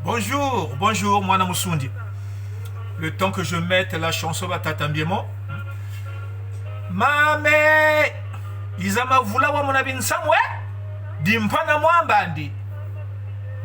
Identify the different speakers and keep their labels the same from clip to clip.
Speaker 1: Bonjour, bonjour, moi Namusundi. Le temps que je mette la chanson Batatambiemo. Mame, izama vula wa monabin samwe. Dimpa na mwambandi.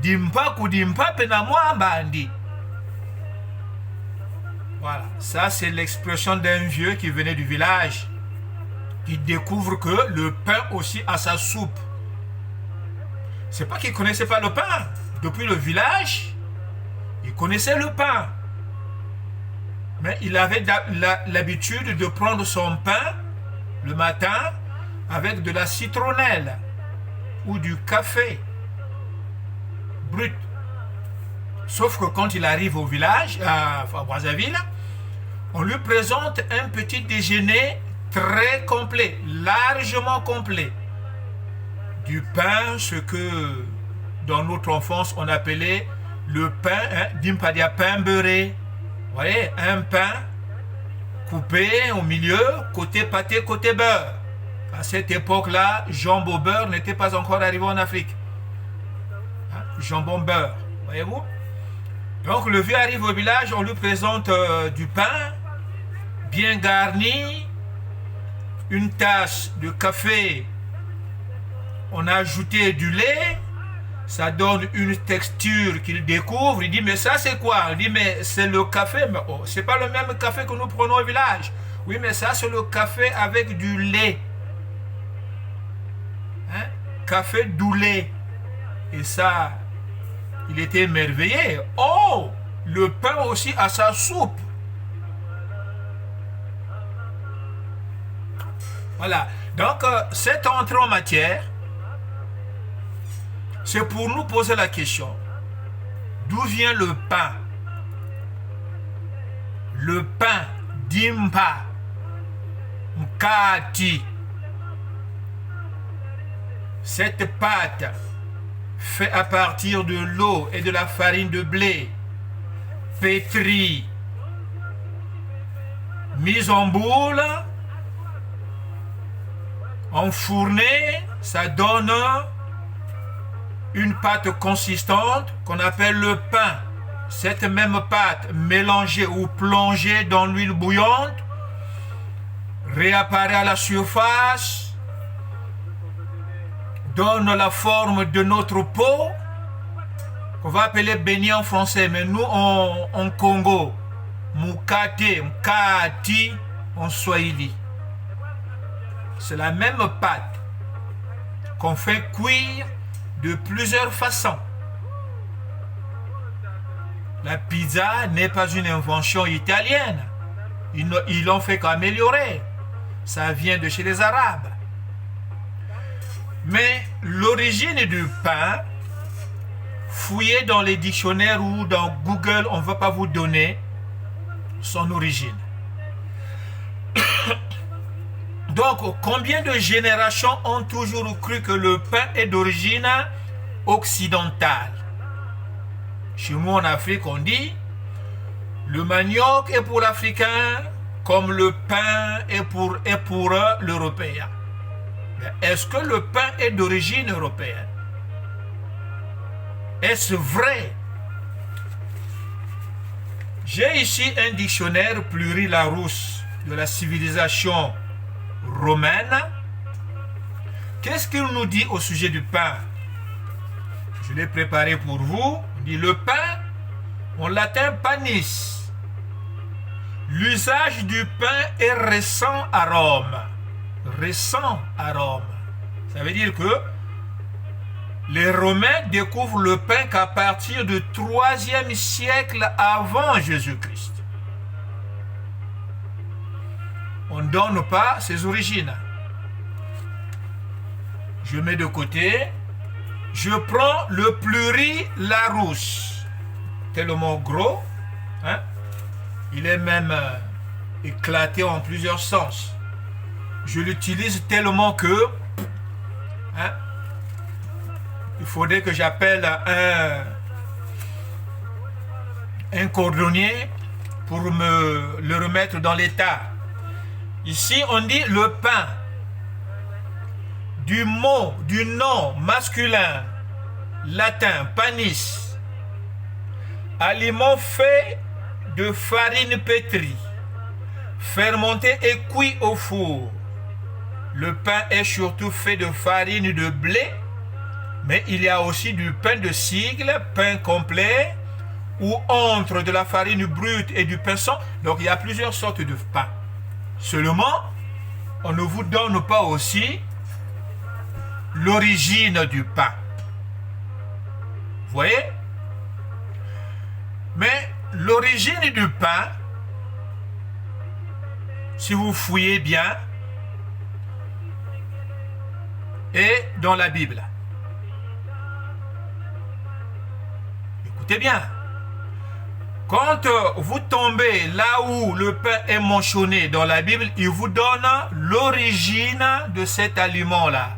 Speaker 1: Dimpa kudimpa pe na mwambandi. Voilà, ça c'est l'expression d'un vieux qui venait du village, qui découvre que le pain aussi a sa soupe. C'est pas qu'il connaissait pas le pain. Depuis le village, il connaissait le pain. Mais il avait l'habitude de prendre son pain le matin avec de la citronnelle ou du café brut. Sauf que quand il arrive au village, à Brazzaville, on lui présente un petit déjeuner très complet, largement complet. Du pain, ce que dans notre enfance on appelait le pain, dimpadia pain beurré. Vous voyez, un pain coupé au milieu, côté pâté, côté beurre. À cette époque-là, jambon beurre n'était pas encore arrivé en Afrique. Jambon beurre, voyez-vous? Donc le vieux arrive au village, on lui présente du pain bien garni, une tasse de café, on a ajouté du lait, ça donne une texture qu'il découvre. Il dit mais ça c'est quoi? Il dit mais c'est le café, mais oh, c'est pas le même café que nous prenons au village. Oui mais ça c'est le café avec du lait, hein? Café du lait. Et ça, il était émerveillé. Oh, le pain aussi a sa soupe. Voilà. Donc, cette entrée en matière, c'est pour nous poser la question. D'où vient le pain? Le pain, dimpa, mkati. Cette pâte fait à partir de l'eau et de la farine de blé, pétrie, mise en boule, enfournée, ça donne une pâte consistante qu'on appelle le pain. Cette même pâte mélangée ou plongée dans l'huile bouillante réapparaît à la surface, donne la forme de notre peau, qu'on va appeler beignet en français, mais nous en Congo, mukate, mkati en swahili. C'est la même pâte qu'on fait cuire de plusieurs façons. La pizza n'est pas une invention italienne. Ils l'ont fait qu'améliorer. Ça vient de chez les Arabes. Mais l'origine du pain, fouillez dans les dictionnaires ou dans Google, on ne va pas vous donner son origine. Donc, combien de générations ont toujours cru que le pain est d'origine occidentale? Chez nous en Afrique, on dit le manioc est pour l'Africain comme le pain est pour l'Européen. Est-ce que le pain est d'origine européenne? Est-ce vrai? J'ai ici un dictionnaire Pluri-Larousse de la civilisation romaine. Qu'est-ce qu'il nous dit au sujet du pain? Je l'ai préparé pour vous. Il dit le pain, en latin panis. L'usage du pain est récent à Rome. Récent à Rome. Ça veut dire que les Romains découvrent le pain qu'à partir du 3e siècle avant Jésus-Christ. On ne donne pas ses origines. Je mets de côté. Je prends le Pluri-Larousse. Tellement gros. Hein? Il est même éclaté en plusieurs sens. Je l'utilise tellement que hein, il faudrait que j'appelle un cordonnier pour me le remettre dans l'état. Ici, on dit le pain. Du nom masculin latin panis aliment fait de farine pétrie, fermenté et cuit au four. Le pain est surtout fait de farine de blé, mais il y a aussi du pain de seigle, pain complet, ou entre de la farine brute et du pain sans. Donc il y a plusieurs sortes de pain. Seulement, on ne vous donne pas aussi l'origine du pain. Vous voyez? Mais l'origine du pain, si vous fouillez bien, est dans la Bible. Écoutez bien. Quand vous tombez là où le pain est mentionné dans la Bible, il vous donne l'origine de cet aliment-là.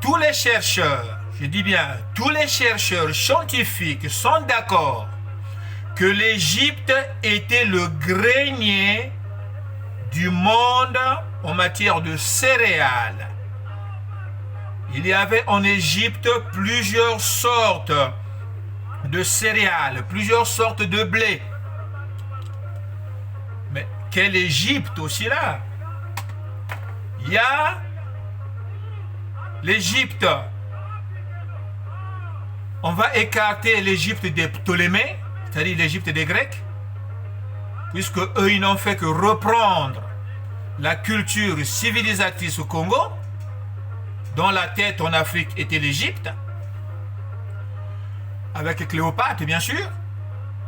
Speaker 1: Tous les chercheurs, je dis bien, tous les chercheurs scientifiques sont d'accord que l'Égypte était le grenier du monde en matière de céréales. Il y avait en Égypte plusieurs sortes de céréales, plusieurs sortes de blé. Mais quelle Égypte aussi là? Il y a l'Égypte. On va écarter l'Égypte des Ptolémées, c'est-à-dire l'Égypte des Grecs, puisque eux, ils n'ont fait que reprendre la culture civilisatrice au Congo, dont la tête en Afrique était l'Égypte, avec Cléopâtre, bien sûr,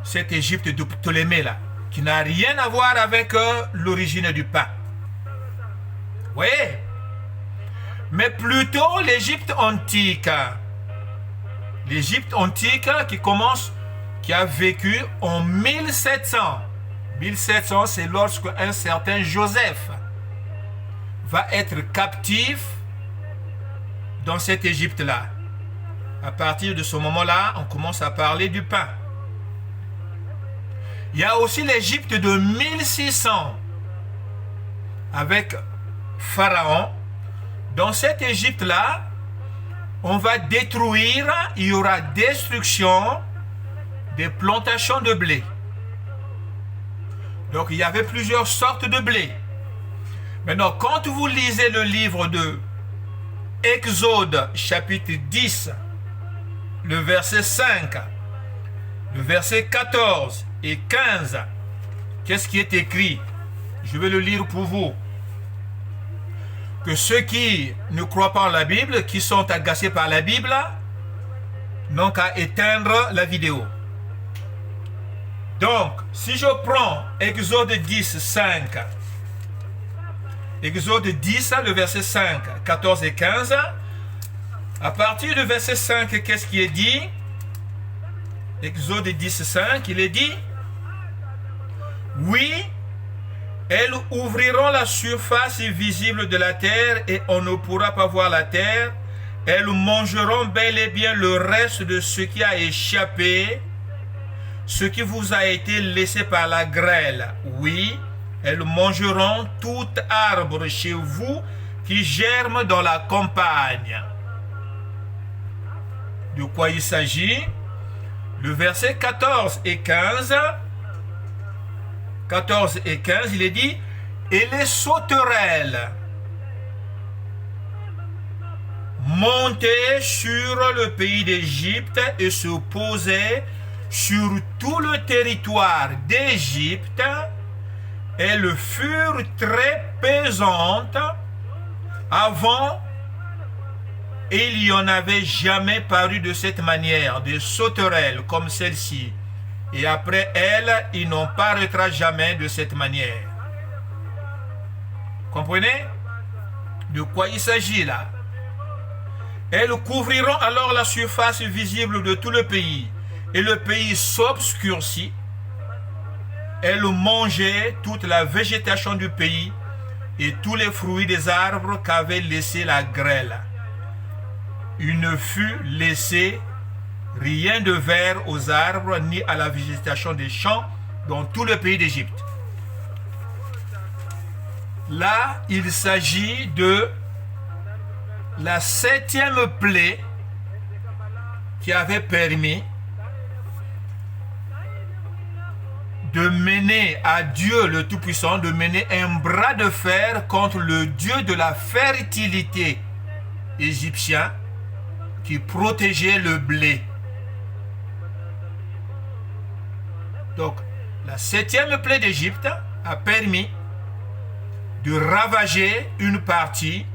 Speaker 1: cette Égypte de Ptolémée là, qui n'a rien à voir avec l'origine du pain. Vous voyez? Mais plutôt l'Égypte antique. L'Égypte antique qui a vécu en 1700. 1700, c'est lorsque un certain Joseph va être captif dans cette Égypte-là. À partir de ce moment-là, on commence à parler du pain. Il y a aussi l'Égypte de 1600 avec Pharaon. Dans cette Égypte-là, on va détruire, il y aura destruction des plantations de blé. Donc il y avait plusieurs sortes de blé. Maintenant, quand vous lisez le livre de Exode chapitre 10, le verset 5, le verset 14 et 15, qu'est-ce qui est écrit? Je vais le lire pour vous. Que ceux qui ne croient pas en la Bible, qui sont agacés par la Bible, n'ont qu'à éteindre la vidéo. Donc, si je prends Exode 10, 5, Exode 10, le verset 5, 14 et 15, à partir du verset 5, qu'est-ce qui est dit? Exode 10, 5, il est dit: oui, elles ouvriront la surface visible de la terre et on ne pourra pas voir la terre. Elles mangeront bel et bien le reste de ce qui a échappé, ce qui vous a été laissé par la grêle. Oui, elles mangeront tout arbre chez vous qui germe dans la campagne. De quoi il s'agit? Le verset 14 et 15. 14 et 15, il est dit: et les sauterelles montaient sur le pays d'Égypte et se posaient sur tout le territoire d'Égypte. Elles furent très pesantes. Avant, il n'y en avait jamais paru de cette manière, des sauterelles comme celle-ci. Et après elles, il n'en paraîtra jamais de cette manière. Comprenez? De quoi il s'agit là? Elles couvriront alors la surface visible de tout le pays, et le pays s'obscurcit. Elles mangeaient toute la végétation du pays et tous les fruits des arbres qu'avait laissé la grêle. Il ne fut laissé rien de vert aux arbres ni à la végétation des champs dans tout le pays d'Égypte. Là, il s'agit de la 7e plaie qui avait permis de mener à Dieu le Tout-Puissant, de mener un bras de fer contre le Dieu de la fertilité égyptien qui protégeait le blé. Donc, la 7e plaie d'Égypte a permis de ravager une partie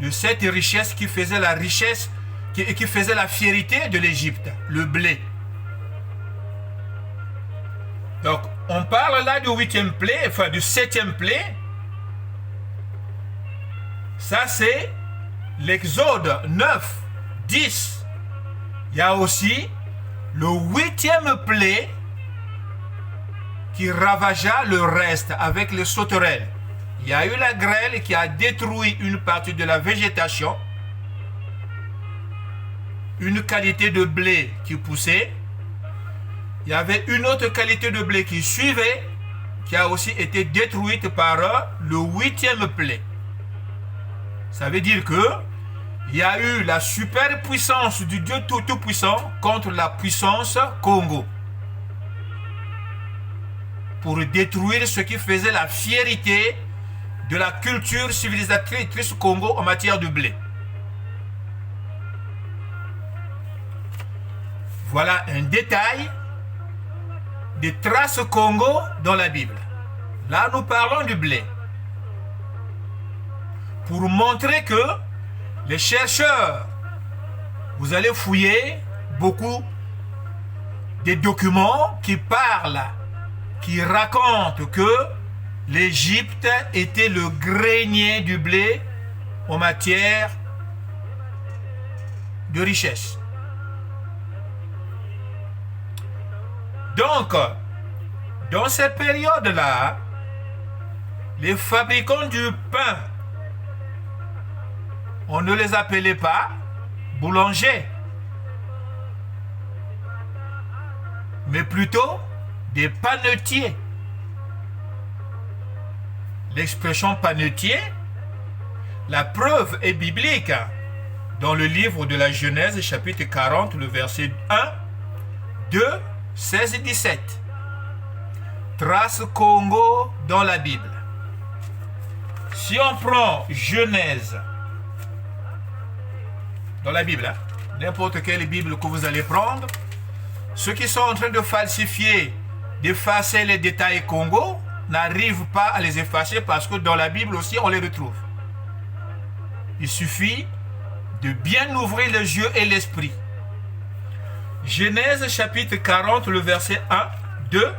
Speaker 1: de cette richesse qui faisait la richesse, qui faisait la fierté de l'Égypte, le blé. Donc, on parle là du 8e plaie, enfin du 7e plaie. Ça, c'est l'Exode 9, 10. Il y a aussi le 8e plaie qui ravagea le reste avec les sauterelles. Il y a eu la grêle qui a détruit une partie de la végétation, une qualité de blé qui poussait. Il y avait une autre qualité de blé qui suivait, qui a aussi été détruite par le 8e plaie. Ça veut dire que il y a eu la superpuissance du Dieu Tout-Puissant contre la puissance Congo, pour détruire ce qui faisait la fierté de la culture civilisatrice Congo en matière de blé. Voilà un détail des traces Congo dans la Bible. Là, nous parlons du blé. Pour montrer que les chercheurs, vous allez fouiller beaucoup des documents qui parlent, qui racontent que l'Égypte était le grenier du blé en matière de richesse. Donc, dans ces périodes-là, les fabricants du pain, on ne les appelait pas boulangers, mais plutôt des panetiers. L'expression panetier, la preuve est biblique dans le livre de la Genèse, chapitre 40, le verset 1, 2, 16 et 17. Trace Congo dans la Bible. Si on prend Genèse, dans la Bible, hein, n'importe quelle Bible que vous allez prendre, ceux qui sont en train de falsifier, d'effacer les détails Congo, n'arrivent pas à les effacer parce que dans la Bible aussi, on les retrouve. Il suffit de bien ouvrir les yeux et l'esprit. Genèse chapitre 40, le verset 1, 2,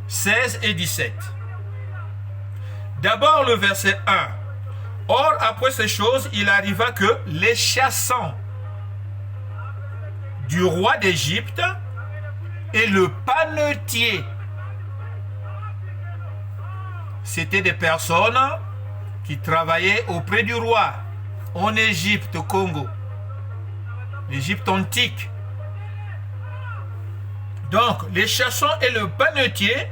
Speaker 1: 16 et 17. D'abord le verset 1. Or, après ces choses, il arriva que les chassants du roi d'Égypte et le panetier, c'était des personnes qui travaillaient auprès du roi en Égypte, au Congo, l'Égypte antique. Donc, les chassants et le panetier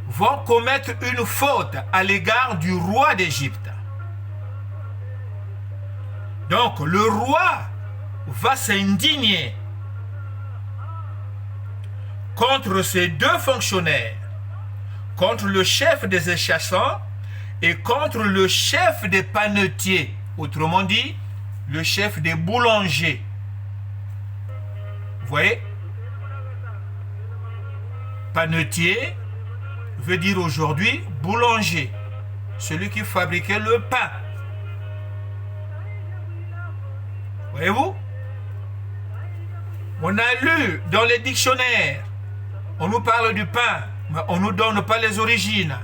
Speaker 1: vont commettre une faute à l'égard du roi d'Égypte. Donc, le roi va s'indigner contre ces deux fonctionnaires, contre le chef des chassants et contre le chef des panetiers, autrement dit, le chef des boulangers. Vous voyez? Panetier veut dire aujourd'hui boulanger, celui qui fabriquait le pain. Voyez-vous? On a lu dans les dictionnaires, on nous parle du pain, mais on ne nous donne pas les origines.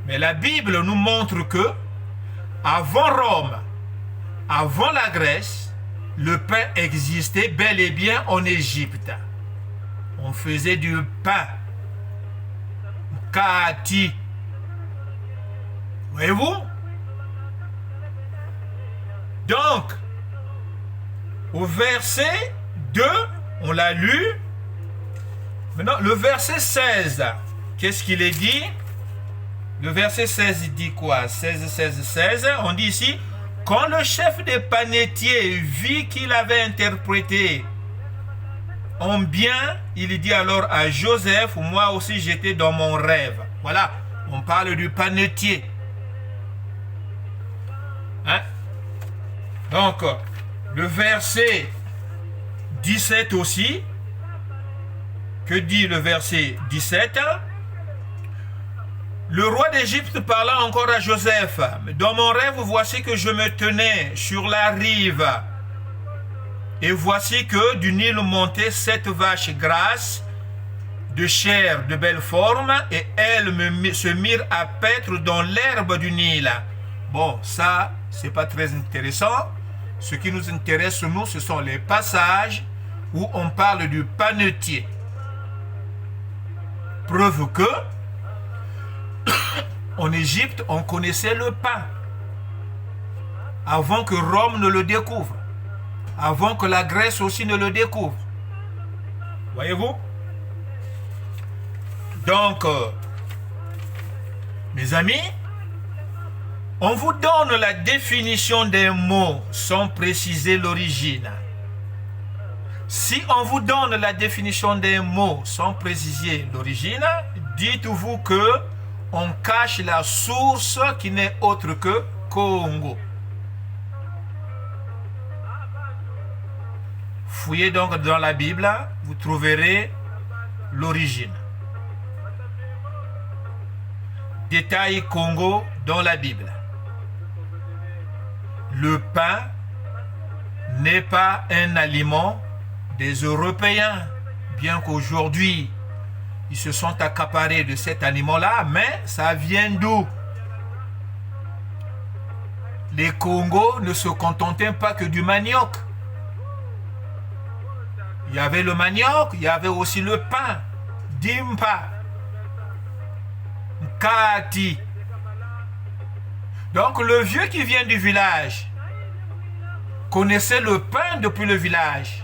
Speaker 1: Mais la Bible nous montre que, avant Rome, avant la Grèce, le pain existait bel et bien en Égypte. On faisait du pain. Kati. Voyez-vous? Donc, au verset 2, on l'a lu. Maintenant, le verset 16, qu'est-ce qu'il est dit? Le verset 16, il dit quoi? 16, 16, 16, on dit ici, quand le chef des panetiers vit qu'il avait interprété en bien, il dit alors à Joseph, moi aussi j'étais dans mon rêve. Voilà, on parle du panetier. Hein? Donc, le verset 17 aussi, que dit le verset 17? Le roi d'Égypte parla encore à Joseph. Dans mon rêve, voici que je me tenais sur la rive. Et voici que du Nil montaient 7 vaches grasses, de chair de belle forme, et elles se mirent à paître dans l'herbe du Nil. Bon, ça, c'est pas très intéressant. Ce qui nous intéresse, nous, ce sont les passages où on parle du panetier. Preuve que, en Égypte, on connaissait le pain. Avant que Rome ne le découvre. Avant que la Grèce aussi ne le découvre. Voyez-vous? Donc, mes amis, on vous donne la définition des mots sans préciser l'origine. Si on vous donne la définition des mots sans préciser l'origine, dites-vous que on cache la source qui n'est autre que Congo. Fouillez donc dans la Bible, vous trouverez l'origine. Détail Congo dans la Bible. Le pain n'est pas un aliment des Européens, bien qu'aujourd'hui ils se sont accaparés de cet aliment-là, mais ça vient d'où? Les Congos ne se contentaient pas que du manioc. Il y avait le manioc, il y avait aussi le pain, dimpa, kati. Donc le vieux qui vient du village connaissait le pain depuis le village.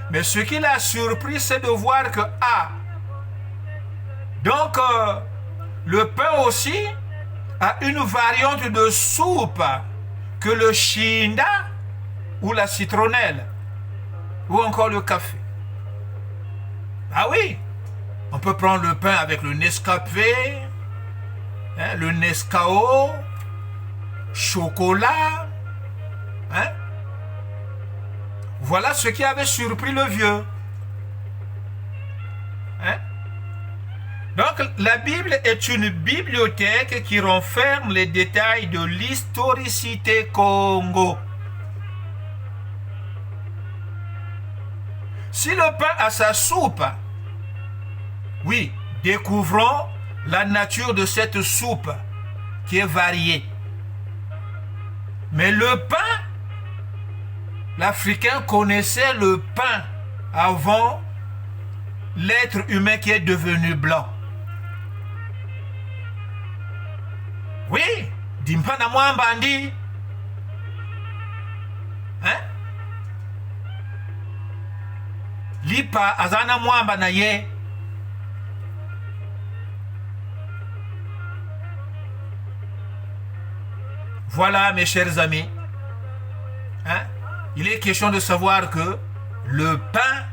Speaker 1: Mais ce qui l'a surpris, c'est de voir que, donc le pain aussi a une variante de soupe que le chinda ou la citronnelle ou encore le café. Ah oui, on peut prendre le pain avec le Nescafé, hein, le Nescao, chocolat. Hein? Voilà ce qui avait surpris le vieux. Hein? Donc la Bible est une bibliothèque qui renferme les détails de l'historicité Congo. Si le pain a sa soupe, oui, découvrons la nature de cette soupe qui est variée. Mais le pain, l'Africain connaissait le pain avant l'être humain qui est devenu blanc. Oui, dimpana mwambandi. Hein? Lipa azana mwamba na ye. Voilà mes chers amis. Hein? Il est question de savoir que le pain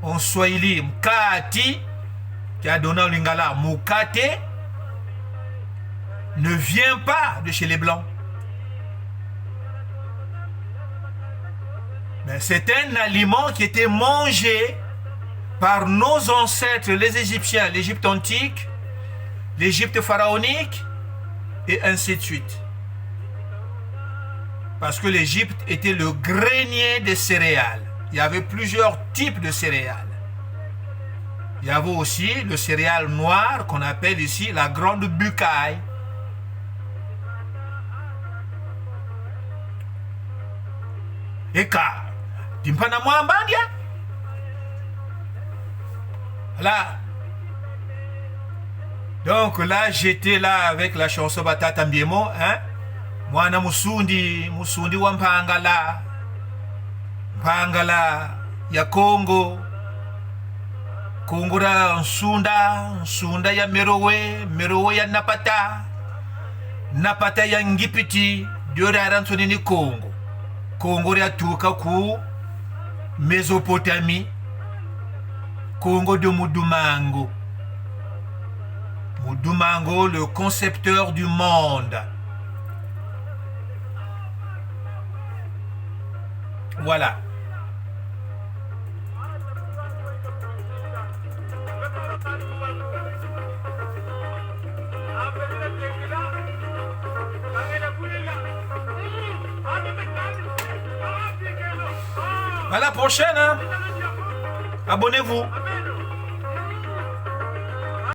Speaker 1: en swahili mkati, qui a donné au lingala mukate, ne vient pas de chez les blancs. Mais c'est un aliment qui était mangé par nos ancêtres, les Égyptiens, l'Égypte antique, l'Égypte pharaonique, et ainsi de suite. Parce que l'Égypte était le grenier des céréales. Il y avait plusieurs types de céréales. Il y avait aussi le céréale noir qu'on appelle ici la grande bucaille. Eka, timpana mwambandia. Là. Donc là, j'étais là avec la chanson Batata Mbiemo, hein. Mwana musundi wa Mpangala ya Congo, Kongora nsunda ya Merowe ya Napata ya Ngipiti, Diora Rantonini Congo. Congo ya tuka ku Mésopotamie, Congo de Mudumango. Mudumango, le concepteur du monde. Voilà. À la prochaine, hein? Abonnez-vous.